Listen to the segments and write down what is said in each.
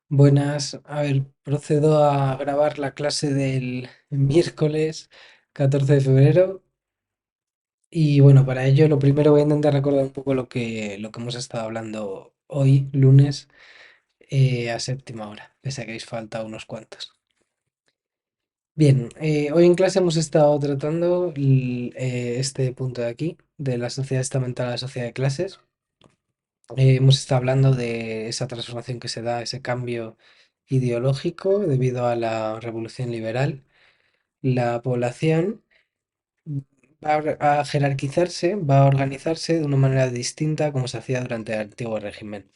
Buenas, a ver, procedo a grabar la clase del miércoles 14 de febrero y bueno, para ello lo primero voy a intentar recordar un poco lo que hemos estado hablando hoy, lunes, a séptima hora, pese a que habéis faltado unos cuantos. Bien, hoy en clase hemos estado tratando este punto de aquí, de la sociedad estamental a la sociedad de clases. Hemos estado hablando de esa transformación que se da, ese cambio ideológico debido a la revolución liberal. La población va a jerarquizarse, va a organizarse de una manera distinta como se hacía durante el antiguo régimen.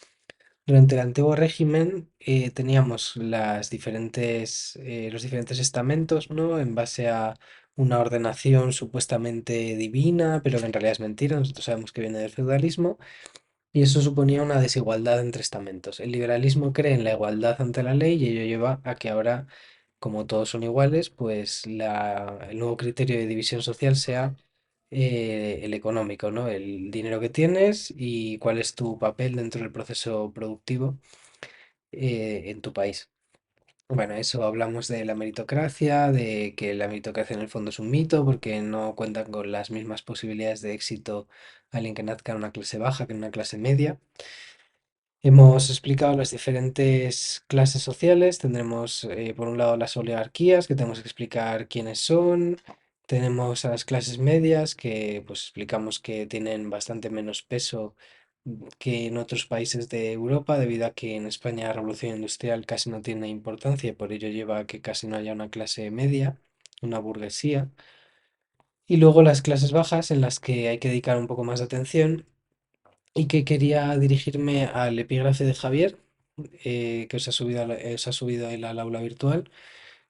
Durante el antiguo régimen teníamos los diferentes estamentos, ¿no? En base a una ordenación supuestamente divina, pero que en realidad es mentira. Nosotros sabemos que viene del feudalismo y eso suponía una desigualdad entre estamentos. El liberalismo cree en la igualdad ante la ley y ello lleva a que ahora, como todos son iguales, pues el nuevo criterio de división social sea el económico, ¿no? El dinero que tienes y cuál es tu papel dentro del proceso productivo en tu país. Bueno, eso hablamos de la meritocracia, de que la meritocracia en el fondo es un mito porque no cuentan con las mismas posibilidades de éxito alguien que nazca en una clase baja que en una clase media. Hemos explicado las diferentes clases sociales. Tendremos, por un lado, las oligarquías, que tenemos que explicar quiénes son. Tenemos a las clases medias, que pues explicamos que tienen bastante menos peso que en otros países de Europa, debido a que en España la revolución industrial casi no tiene importancia y por ello lleva a que casi no haya una clase media, una burguesía. Y luego las clases bajas, en las que hay que dedicar un poco más de atención y que quería dirigirme al epígrafe de Javier, que os ha subido él al aula virtual,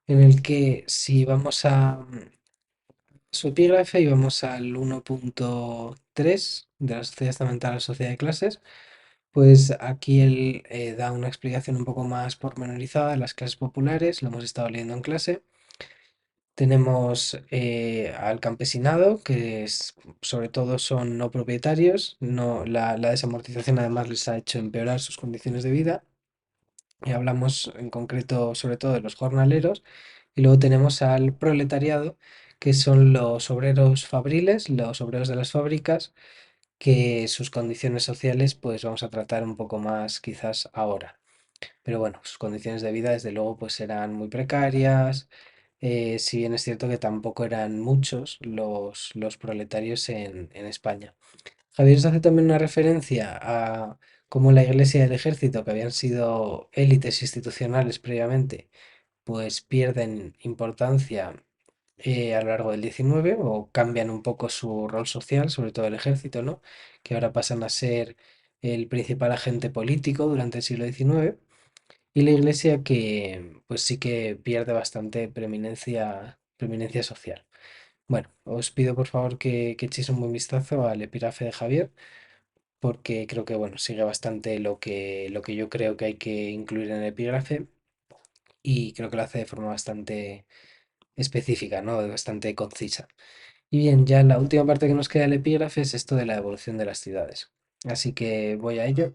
en el que si vamos a su epígrafe y vamos al 1.3 de la sociedad estamental a la sociedad de clases, pues aquí él da una explicación un poco más pormenorizada de las clases populares, lo hemos estado leyendo en clase. Tenemos al campesinado, sobre todo son no propietarios, no, la desamortización además les ha hecho empeorar sus condiciones de vida. Y hablamos en concreto sobre todo de los jornaleros. Y luego tenemos al proletariado, que son los obreros fabriles, los obreros de las fábricas, que sus condiciones sociales pues vamos a tratar un poco más quizás ahora. Pero bueno, sus condiciones de vida desde luego pues eran muy precarias, si bien es cierto que tampoco eran muchos los proletarios en España. Javier os hace también una referencia a cómo la Iglesia y el Ejército, que habían sido élites institucionales previamente, pues pierden importancia a lo largo del XIX o cambian un poco su rol social, sobre todo el Ejército, ¿no? Que ahora pasan a ser el principal agente político durante el siglo XIX. Y la Iglesia que pues sí que pierde bastante preeminencia social. Bueno, os pido por favor que echéis un buen vistazo al epígrafe de Javier, porque creo que bueno, sigue bastante lo que yo creo que hay que incluir en el epígrafe y creo que lo hace de forma bastante específica, ¿no? Bastante concisa. Y bien, ya la última parte que nos queda del epígrafe es esto de la evolución de las ciudades. Así que voy a ello.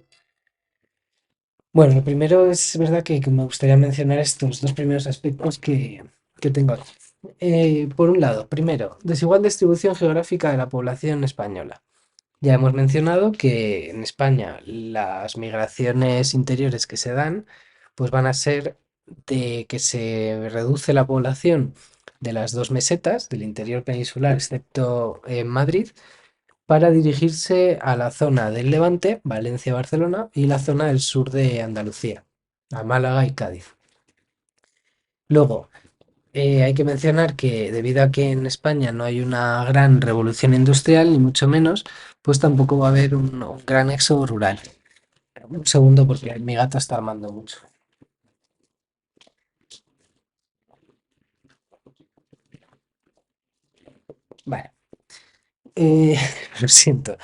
Bueno, lo primero es verdad que me gustaría mencionar estos dos primeros aspectos que tengo aquí. Por un lado, primero, desigual distribución geográfica de la población española. Ya hemos mencionado que en España las migraciones interiores que se dan, pues van a ser de que se reduce la población de las dos mesetas del interior peninsular, excepto en Madrid, para dirigirse a la zona del Levante, Valencia-Barcelona, y la zona del sur de Andalucía, a Málaga y Cádiz. Luego, hay que mencionar que debido a que en España no hay una gran revolución industrial, ni mucho menos, pues tampoco va a haber un gran éxodo rural. Un segundo porque mi gata está armando mucho. Vale, eh, lo siento.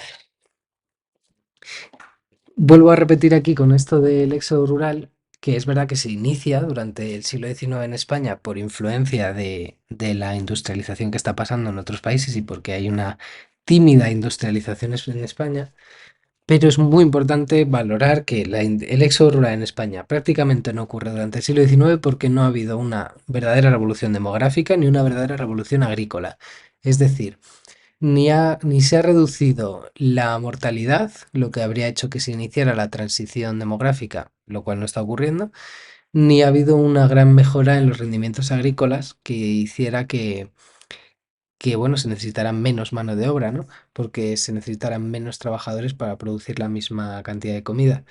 Vuelvo a repetir aquí con esto del éxodo rural, que es verdad que se inicia durante el siglo XIX en España por influencia de la industrialización que está pasando en otros países y porque hay una tímida industrialización en España, Pero es muy importante valorar que el éxodo rural en España prácticamente no ocurre durante el siglo XIX porque no ha habido una verdadera revolución demográfica ni una verdadera revolución agrícola. Es decir, ni se ha reducido la mortalidad, lo que habría hecho que se iniciara la transición demográfica, lo cual no está ocurriendo, ni ha habido una gran mejora en los rendimientos agrícolas que hiciera que bueno, se necesitaran menos mano de obra, ¿no? Porque se necesitaran menos trabajadores para producir la misma cantidad de comida.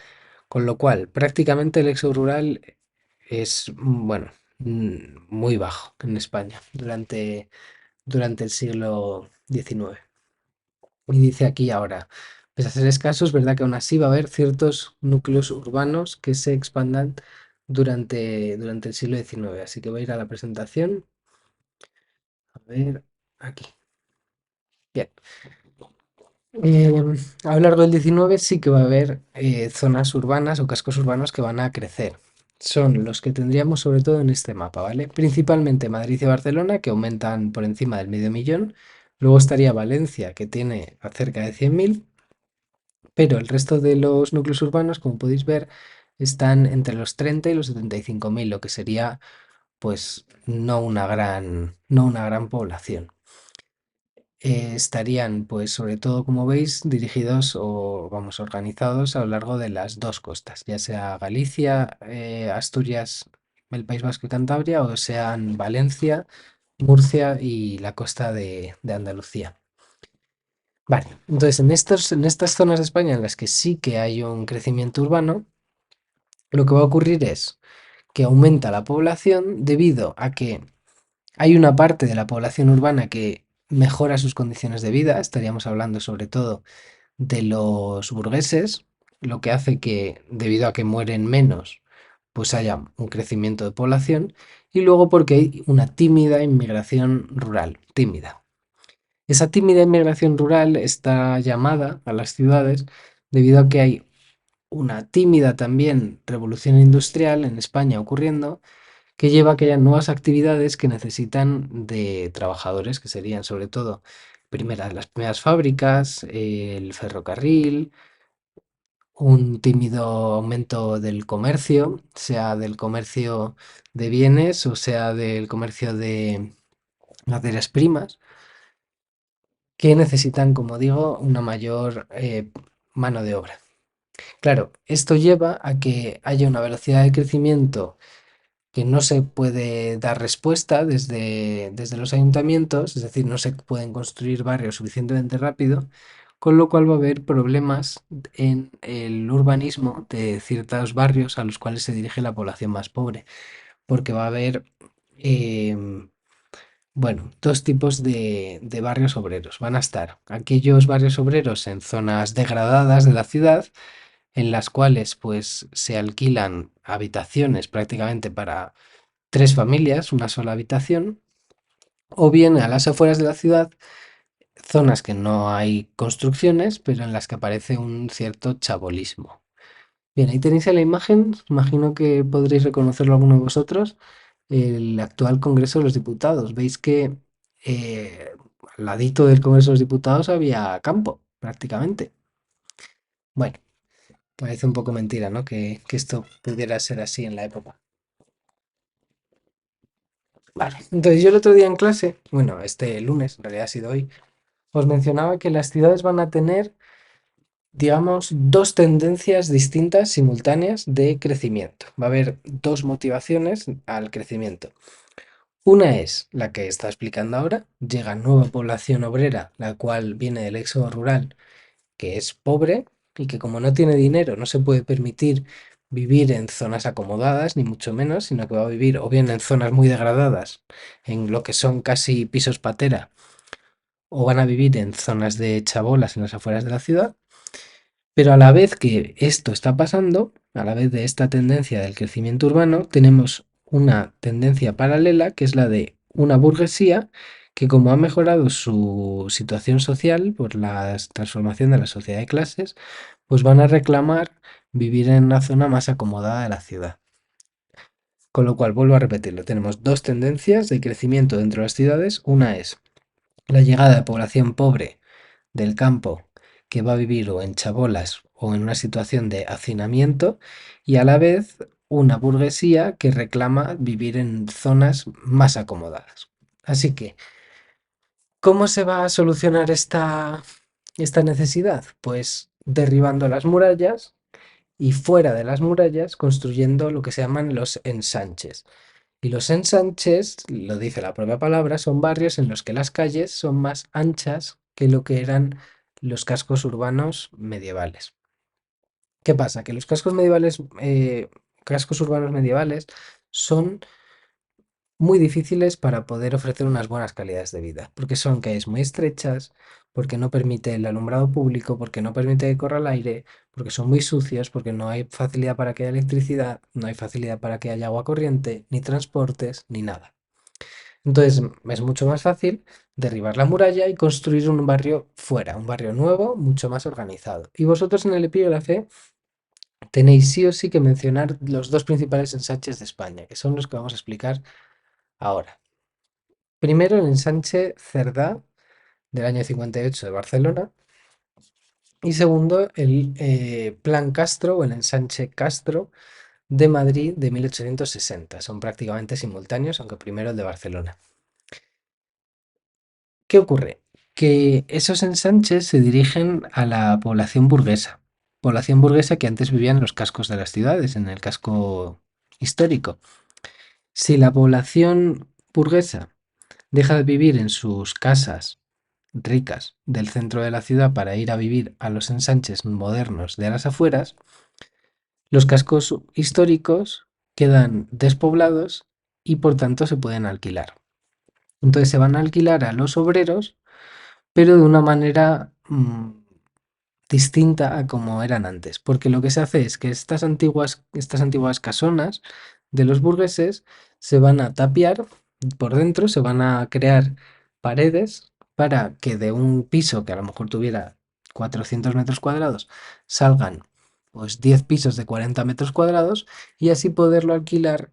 Con lo cual, prácticamente el éxodo rural es, bueno, muy bajo en España durante el siglo XIX. Y dice aquí ahora, pese a ser escaso, es verdad que aún así va a haber ciertos núcleos urbanos que se expandan durante el siglo XIX. Así que voy a ir a la presentación. A ver, aquí. Bien. A lo largo del 19 sí que va a haber zonas urbanas o cascos urbanos que van a crecer. Son los que tendríamos sobre todo en este mapa, ¿vale? Principalmente Madrid y Barcelona, que aumentan por encima del medio millón. Luego estaría Valencia, que tiene a cerca de 100.000, pero el resto de los núcleos urbanos, como podéis ver, están entre los 30 y los 75.000, lo que sería, pues, no una gran población. Estarían, pues, sobre todo, como veis, dirigidos o, vamos, organizados a lo largo de las dos costas, ya sea Galicia, Asturias, el País Vasco y Cantabria, o sean Valencia, Murcia y la costa de Andalucía. Vale, entonces en estas zonas de España en las que sí que hay un crecimiento urbano, lo que va a ocurrir es que aumenta la población debido a que hay una parte de la población urbana que mejora sus condiciones de vida, estaríamos hablando sobre todo de los burgueses, lo que hace que, debido a que mueren menos, pues haya un crecimiento de población, y luego porque hay una tímida inmigración rural, tímida. Esa tímida inmigración rural está llamada a las ciudades debido a que hay una tímida también revolución industrial en España ocurriendo que lleva a que haya nuevas actividades que necesitan de trabajadores, que serían sobre todo las primeras fábricas, el ferrocarril, un tímido aumento del comercio, sea del comercio de bienes o sea del comercio de materias primas, que necesitan, como digo, una mayor mano de obra. Claro, esto lleva a que haya una velocidad de crecimiento que no se puede dar respuesta desde los ayuntamientos, es decir, no se pueden construir barrios suficientemente rápido, con lo cual va a haber problemas en el urbanismo de ciertos barrios a los cuales se dirige la población más pobre, porque va a haber, em, bueno, dos tipos de barrios obreros. Van a estar aquellos barrios obreros en zonas degradadas de la ciudad, en las cuales pues se alquilan habitaciones prácticamente para tres familias, una sola habitación, o bien a las afueras de la ciudad, zonas que no hay construcciones, pero en las que aparece un cierto chabolismo. Bien, ahí tenéis en la imagen, imagino que podréis reconocerlo alguno de vosotros, el actual Congreso de los Diputados. Veis que al ladito del Congreso de los Diputados había campo, prácticamente. Bueno, parece un poco mentira, ¿no? Que esto pudiera ser así en la época. Vale, entonces yo el otro día en clase, bueno, este lunes, en realidad ha sido hoy, os mencionaba que las ciudades van a tener, digamos, dos tendencias distintas, simultáneas, de crecimiento. Va a haber dos motivaciones al crecimiento. Una es la que está explicando ahora, llega nueva población obrera, la cual viene del éxodo rural, que es pobre y que como no tiene dinero no se puede permitir vivir en zonas acomodadas, ni mucho menos, sino que va a vivir o bien en zonas muy degradadas, en lo que son casi pisos patera, o van a vivir en zonas de chabolas en las afueras de la ciudad, pero a la vez que esto está pasando, a la vez de esta tendencia del crecimiento urbano, tenemos una tendencia paralela que es la de una burguesía que como ha mejorado su situación social por la transformación de la sociedad de clases, pues van a reclamar vivir en una zona más acomodada de la ciudad. Con lo cual, vuelvo a repetirlo, tenemos dos tendencias de crecimiento dentro de las ciudades. Una es la llegada de población pobre del campo que va a vivir o en chabolas o en una situación de hacinamiento y a la vez una burguesía que reclama vivir en zonas más acomodadas. Así que, ¿cómo se va a solucionar esta necesidad? Pues derribando las murallas y fuera de las murallas construyendo lo que se llaman los ensanches. Y los ensanches, lo dice la propia palabra, son barrios en los que las calles son más anchas que lo que eran los cascos urbanos medievales. ¿Qué pasa? Que los cascos urbanos medievales son muy difíciles para poder ofrecer unas buenas calidades de vida, porque son calles muy estrechas, porque no permite el alumbrado público, porque no permite que corra el aire, porque son muy sucios, porque no hay facilidad para que haya electricidad, no hay facilidad para que haya agua corriente, ni transportes, ni nada. Entonces es mucho más fácil derribar la muralla y construir un barrio fuera, un barrio nuevo, mucho más organizado. Y vosotros en el epígrafe tenéis sí o sí que mencionar los dos principales ensanches de España, que son los que vamos a explicar ahora. Primero, el ensanche Cerdá del año 58 de Barcelona. Y segundo, el Plan Castro o el ensanche Castro de Madrid de 1860. Son prácticamente simultáneos, aunque primero el de Barcelona. ¿Qué ocurre? Que esos ensanches se dirigen a la población burguesa que antes vivía en los cascos de las ciudades, en el casco histórico. Si la población burguesa deja de vivir en sus casas ricas del centro de la ciudad para ir a vivir a los ensanches modernos de las afueras, los cascos históricos quedan despoblados y por tanto se pueden alquilar. Entonces se van a alquilar a los obreros, pero de una manera distinta a como eran antes, porque lo que se hace es que estas antiguas casonas de los burgueses se van a tapiar por dentro, se van a crear paredes para que de un piso que a lo mejor tuviera 400 metros cuadrados salgan pues 10 pisos de 40 metros cuadrados y así poderlo alquilar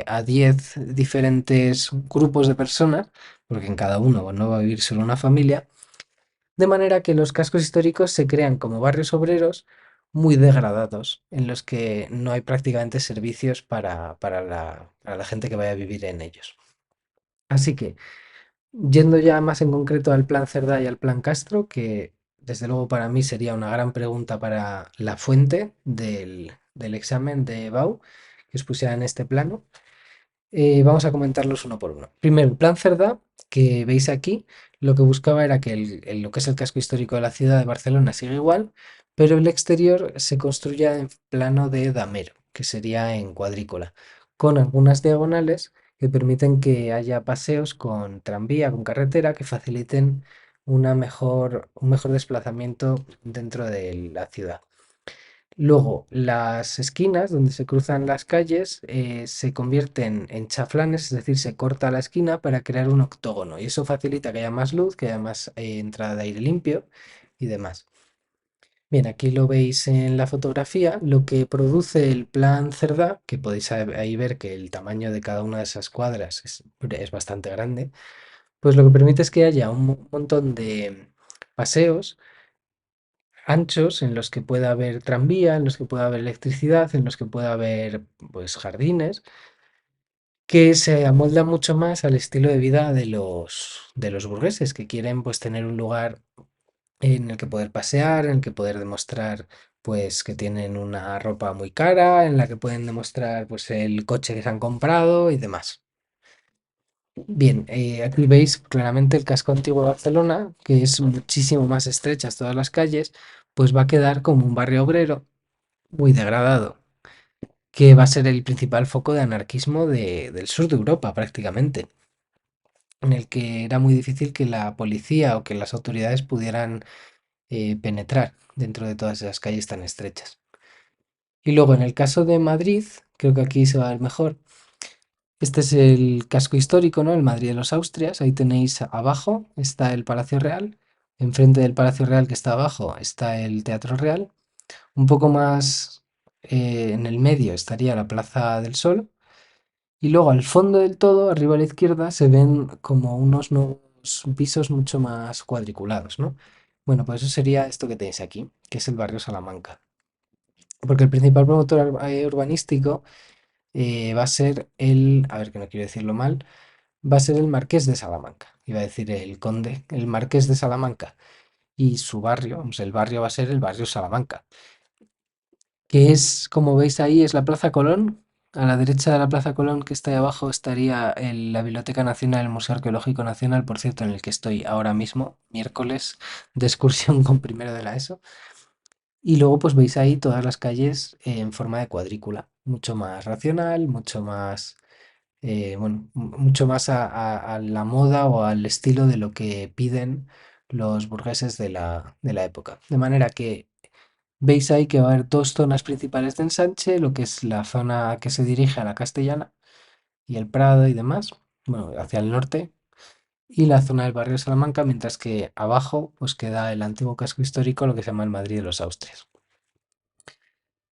a 10 diferentes grupos de personas, porque en cada uno no va a vivir solo una familia, de manera que los cascos históricos se crean como barrios obreros muy degradados, en los que no hay prácticamente servicios para la gente que vaya a vivir en ellos. Así que, yendo ya más en concreto al plan Cerdá y al plan Castro, que desde luego para mí sería una gran pregunta para la fuente del examen de BAU, que os pusiera en este plano. Vamos a comentarlos uno por uno. Primero, el plan Cerdá, que veis aquí, lo que buscaba era que lo que es el casco histórico de la ciudad de Barcelona siga igual, pero el exterior se construya en plano de damero, que sería en cuadrícula, con algunas diagonales que permiten que haya paseos con tranvía, con carretera, que faciliten un mejor desplazamiento dentro de la ciudad. Luego, las esquinas donde se cruzan las calles se convierten en chaflanes, es decir, se corta la esquina para crear un octógono y eso facilita que haya más luz, que haya más entrada de aire limpio y demás. Bien, aquí lo veis en la fotografía, lo que produce el plan Cerdá, que podéis ahí ver que el tamaño de cada una de esas cuadras es bastante grande, pues lo que permite es que haya un montón de paseos anchos en los que pueda haber tranvía, en los que pueda haber electricidad, en los que pueda haber pues jardines, que se amolda mucho más al estilo de vida de los burgueses, que quieren pues tener un lugar en el que poder pasear, en el que poder demostrar pues que tienen una ropa muy cara, en la que pueden demostrar pues el coche que se han comprado y demás. Bien, aquí veis claramente el casco antiguo de Barcelona, que es muchísimo más estrechas todas las calles, pues va a quedar como un barrio obrero muy degradado, que va a ser el principal foco de anarquismo del sur de Europa prácticamente, en el que era muy difícil que la policía o que las autoridades pudieran penetrar dentro de todas esas calles tan estrechas. Y luego en el caso de Madrid, creo que aquí se va a ver mejor. Este es el casco histórico, ¿no? El Madrid de los Austrias. Ahí tenéis abajo está el Palacio Real. Enfrente del Palacio Real que está abajo está el Teatro Real. Un poco más en el medio estaría la Plaza del Sol. Y luego al fondo del todo, arriba a la izquierda, se ven como unos nuevos pisos mucho más cuadriculados, ¿no? Bueno, pues eso sería esto que tenéis aquí, que es el barrio Salamanca. Porque el principal promotor urbanístico va a ser a ver que no quiero decirlo mal, va a ser el Marqués de Salamanca. Iba a decir el conde, el Marqués de Salamanca. Y su barrio, vamos, el barrio va a ser el barrio Salamanca, que es, como veis ahí, es la Plaza Colón. A la derecha de la Plaza Colón, que está ahí abajo, estaría la Biblioteca Nacional, el Museo Arqueológico Nacional, por cierto, en el que estoy ahora mismo, miércoles, de excursión con primero de la ESO. Y luego pues veis ahí todas las calles en forma de cuadrícula, mucho más racional, mucho más, bueno, mucho más a la moda o al estilo de lo que piden los burgueses de la época. De manera que veis ahí que va a haber dos zonas principales de ensanche, lo que es la zona que se dirige a la Castellana y el Prado y demás, bueno, hacia el norte, y la zona del barrio de Salamanca, mientras que abajo pues queda el antiguo casco histórico, lo que se llama el Madrid de los Austrias.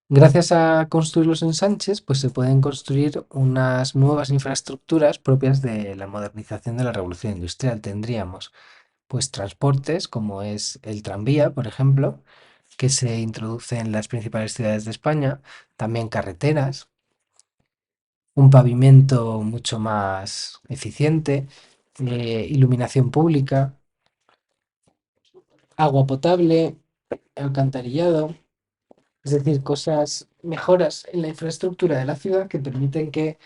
Gracias a construir los ensanches, pues se pueden construir unas nuevas infraestructuras propias de la modernización de la revolución industrial. Tendríamos pues transportes como es el tranvía, por ejemplo, que se introduce en las principales ciudades de España, también carreteras, un pavimento mucho más eficiente, iluminación pública, agua potable, alcantarillado, es decir, cosas, mejoras en la infraestructura de la ciudad que permiten que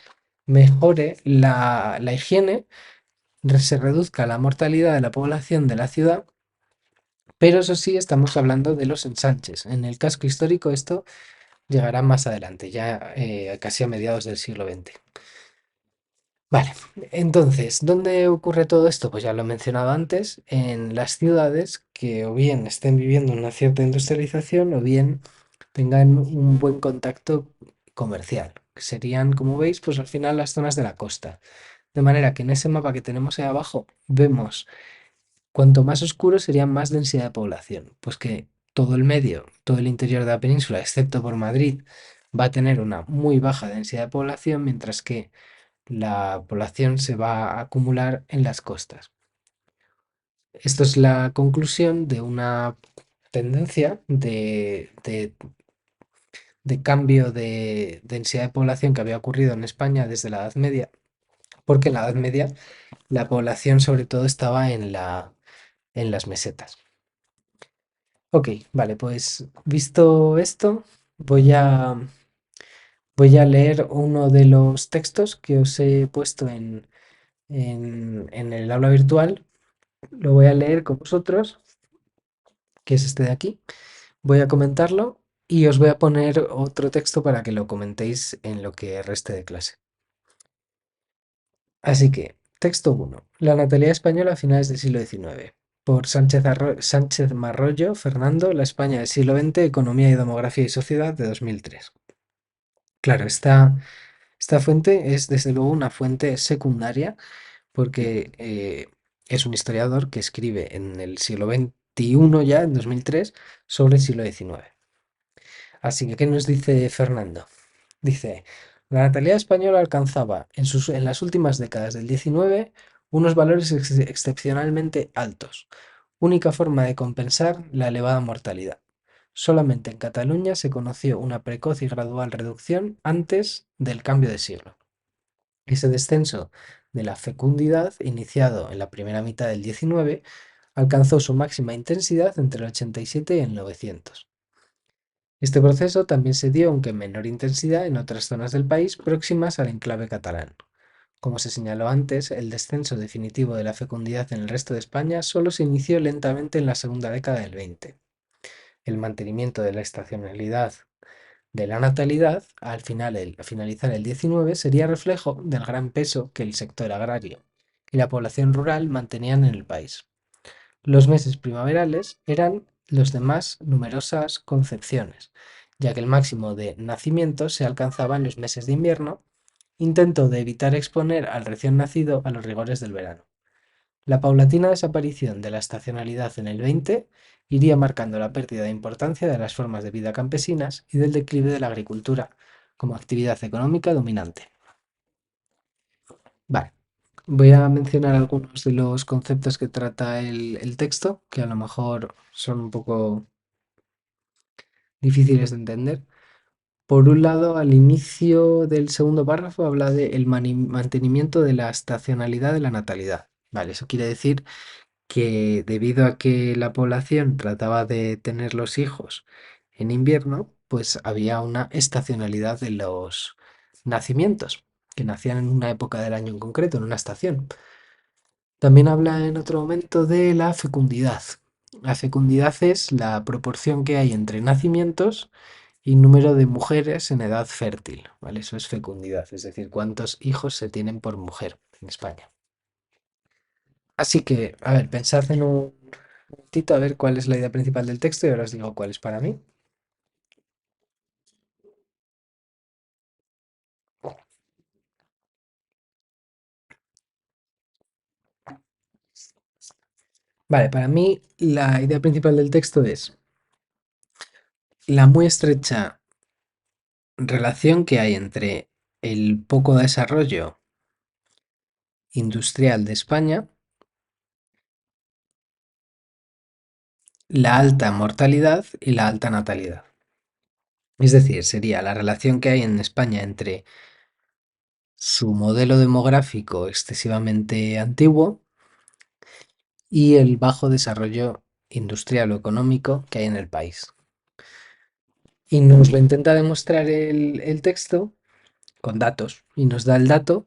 mejore la higiene, se reduzca la mortalidad de la población de la ciudad, pero eso sí, estamos hablando de los ensanches. En el casco histórico esto llegará más adelante, ya casi a mediados del siglo XX. Vale, entonces, ¿dónde ocurre todo esto? Pues ya lo he mencionado antes, en las ciudades que o bien estén viviendo una cierta industrialización o bien tengan un buen contacto comercial, que serían, como veis, pues al final las zonas de la costa. De manera que en ese mapa que tenemos ahí abajo vemos cuanto más oscuro sería más densidad de población, pues que todo el medio, todo el interior de la península, excepto por Madrid, va a tener una muy baja densidad de población, mientras que la población se va a acumular en las costas. Esto es la conclusión de una tendencia de cambio de densidad de población que había ocurrido en España desde la Edad Media, porque en la Edad Media la población sobre todo estaba en las mesetas. Ok, vale, pues visto esto, voy a, voy a leer uno de los textos que os he puesto en el aula virtual. Lo voy a leer con vosotros, que es este de aquí. Voy a comentarlo y os voy a poner otro texto para que lo comentéis en lo que reste de clase. Así que, texto uno: La natalidad española a finales del siglo XIX. Por Sánchez Marrollo, Fernando, La España del siglo XX, Economía y Demografía y Sociedad, de 2003. Claro, esta fuente es desde luego una fuente secundaria porque es un historiador que escribe en el siglo XXI ya, en 2003, sobre el siglo XIX. Así que, ¿qué nos dice Fernando? Dice, la natalidad española alcanzaba en las últimas décadas del XIX unos valores excepcionalmente altos, única forma de compensar la elevada mortalidad. Solamente en Cataluña se conoció una precoz y gradual reducción antes del cambio de siglo. Ese descenso de la fecundidad, iniciado en la primera mitad del XIX, alcanzó su máxima intensidad entre el 87 y el 900. Este proceso también se dio, aunque en menor intensidad, en otras zonas del país próximas al enclave catalán. Como se señaló antes, el descenso definitivo de la fecundidad en el resto de España solo se inició lentamente en la segunda década del 20. El mantenimiento de la estacionalidad de la natalidad, al finalizar el 19, sería reflejo del gran peso que el sector agrario y la población rural mantenían en el país. Los meses primaverales eran los de más numerosas concepciones, ya que el máximo de nacimientos se alcanzaba en los meses de invierno, intento de evitar exponer al recién nacido a los rigores del verano. La paulatina desaparición de la estacionalidad en el 20 iría marcando la pérdida de importancia de las formas de vida campesinas y del declive de la agricultura como actividad económica dominante. Vale, Voy a mencionar algunos de los conceptos que trata el texto, que a lo mejor son un poco difíciles de entender. Por un lado, al inicio del segundo párrafo habla de el mantenimiento de la estacionalidad de la natalidad. Vale, eso quiere decir que debido a que la población trataba de tener los hijos en invierno, pues había una estacionalidad de los nacimientos, que nacían en una época del año en concreto, en una estación. También habla en otro momento de la fecundidad. La fecundidad es la proporción que hay entre nacimientos y número de mujeres en edad fértil, ¿vale? Eso es fecundidad, es decir, cuántos hijos se tienen por mujer en España. Así que, a ver, pensad en un momentito a ver cuál es la idea principal del texto y ahora os digo cuál es para mí. Vale, para mí la idea principal del texto es la muy estrecha relación que hay entre el poco desarrollo industrial de España, la alta mortalidad y la alta natalidad. Es decir, sería la relación que hay en España entre su modelo demográfico excesivamente antiguo y el bajo desarrollo industrial o económico que hay en el país. Y nos lo intenta demostrar el texto con datos y nos da el dato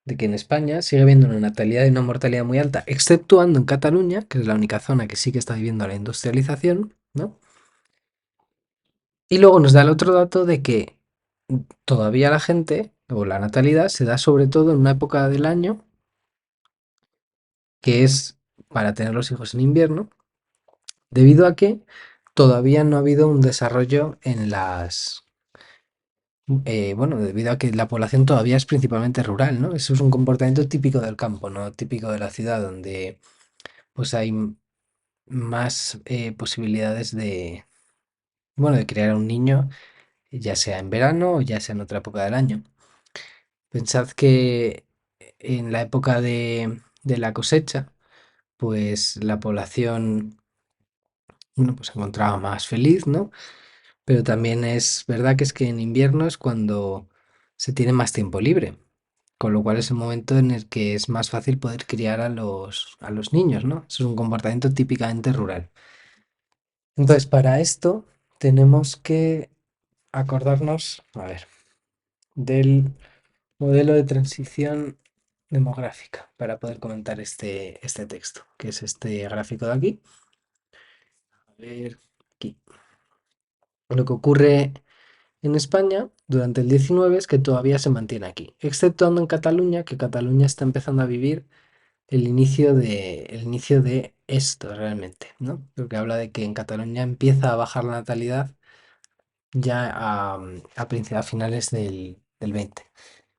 de que en España sigue habiendo una natalidad y una mortalidad muy alta, exceptuando en Cataluña, que es la única zona que sí que está viviendo la industrialización, ¿no? Y luego nos da el otro dato de que todavía la gente o la natalidad se da sobre todo en una época del año que es para tener los hijos en invierno, debido a que todavía no ha habido un desarrollo en bueno, debido a que la población todavía es principalmente rural, ¿no? Eso es un comportamiento típico del campo, no típico de la ciudad, donde pues hay más posibilidades de, bueno, de criar a un niño, ya sea en verano o ya sea en otra época del año. Pensad que en la época de la cosecha, pues la población, bueno, pues se encontraba más feliz, ¿no? Pero también es verdad que es que en invierno es cuando se tiene más tiempo libre, con lo cual es el momento en el que es más fácil poder criar a los niños, ¿no? Eso es un comportamiento típicamente rural. Entonces, para esto tenemos que acordarnos, a ver, del modelo de transición demográfica para poder comentar este texto, que es este gráfico de aquí. A ver, aquí. Lo que ocurre en España durante el 19 es que todavía se mantiene aquí, exceptuando en Cataluña, que Cataluña está empezando a vivir el inicio de esto realmente, ¿no? Porque habla de que en Cataluña empieza a bajar la natalidad ya a finales del 20,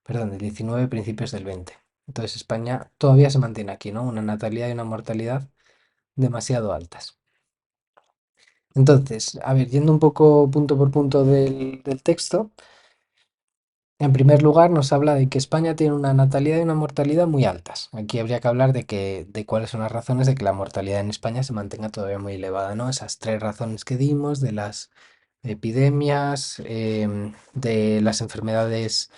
perdón, del 19, principios del 20. Entonces España todavía se mantiene aquí, ¿no? Una natalidad y una mortalidad demasiado altas. Entonces, a ver, yendo un poco punto por punto del texto, en primer lugar nos habla de que España tiene una natalidad y una mortalidad muy altas. Aquí habría que hablar de cuáles son las razones de que la mortalidad en España se mantenga todavía muy elevada, ¿no? Esas tres razones que dimos de las epidemias, de las enfermedades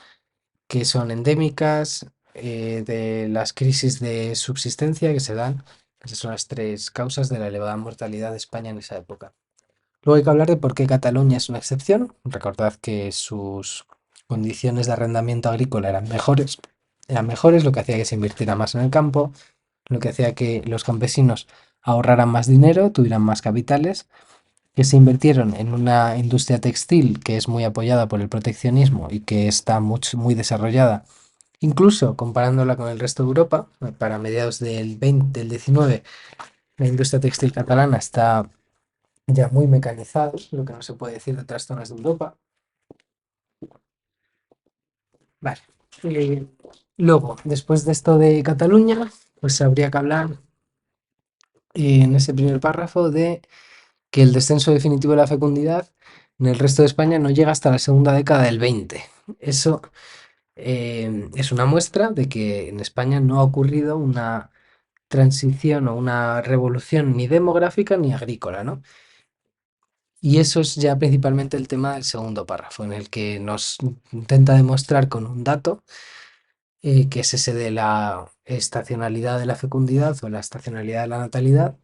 que son endémicas, de las crisis de subsistencia que se dan. Esas son las tres causas de la elevada mortalidad de España en esa época. Luego hay que hablar de por qué Cataluña es una excepción. Recordad que sus condiciones de arrendamiento agrícola eran mejores, lo que hacía que se invirtiera más en el campo, lo que hacía que los campesinos ahorraran más dinero, tuvieran más capitales, que se invirtieron en una industria textil que es muy apoyada por el proteccionismo y que está muy desarrollada, incluso comparándola con el resto de Europa. Para mediados del 19, la industria textil catalana está ya muy mecanizados, lo que no se puede decir de otras zonas de Europa. Vale. Eh, Luego, después de esto de Cataluña, pues habría que hablar en ese primer párrafo de que el descenso definitivo de la fecundidad en el resto de España no llega hasta la segunda década del 20. Eso Es una muestra de que en España no ha ocurrido una transición o una revolución ni demográfica ni agrícola, ¿no? Y eso es ya principalmente el tema del segundo párrafo, en el que nos intenta demostrar con un dato, que es ese de la estacionalidad de la fecundidad o la estacionalidad de la natalidad,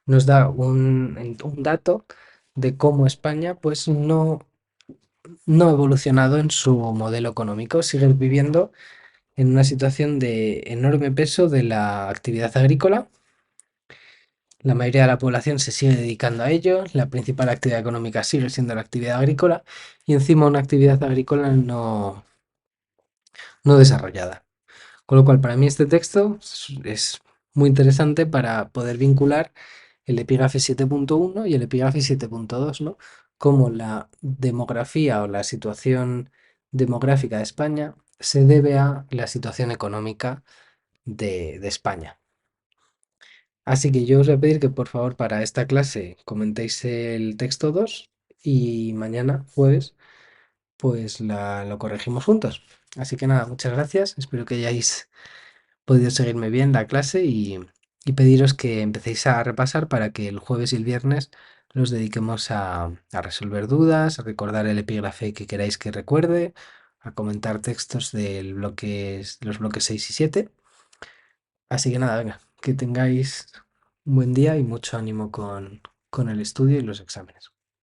nos da un dato de cómo España pues no ha evolucionado en su modelo económico, sigue viviendo en una situación de enorme peso de la actividad agrícola. La mayoría de la población se sigue dedicando a ello, la principal actividad económica sigue siendo la actividad agrícola y encima una actividad agrícola no desarrollada. Con lo cual, para mí este texto es muy interesante para poder vincular el epígrafe 7.1 y el epígrafe 7.2, ¿no? Cómo la demografía o la situación demográfica de España se debe a la situación económica de España. Así que yo os voy a pedir que por favor para esta clase comentéis el texto 2 y mañana, jueves, pues lo corregimos juntos. Así que nada, muchas gracias. Espero que hayáis podido seguirme bien la clase y pediros que empecéis a repasar para que el jueves y el viernes los dediquemos a resolver dudas, a recordar el epígrafe que queráis que recuerde, a comentar textos los bloques 6 y 7. Así que nada, venga, que tengáis un buen día y mucho ánimo con el estudio y los exámenes.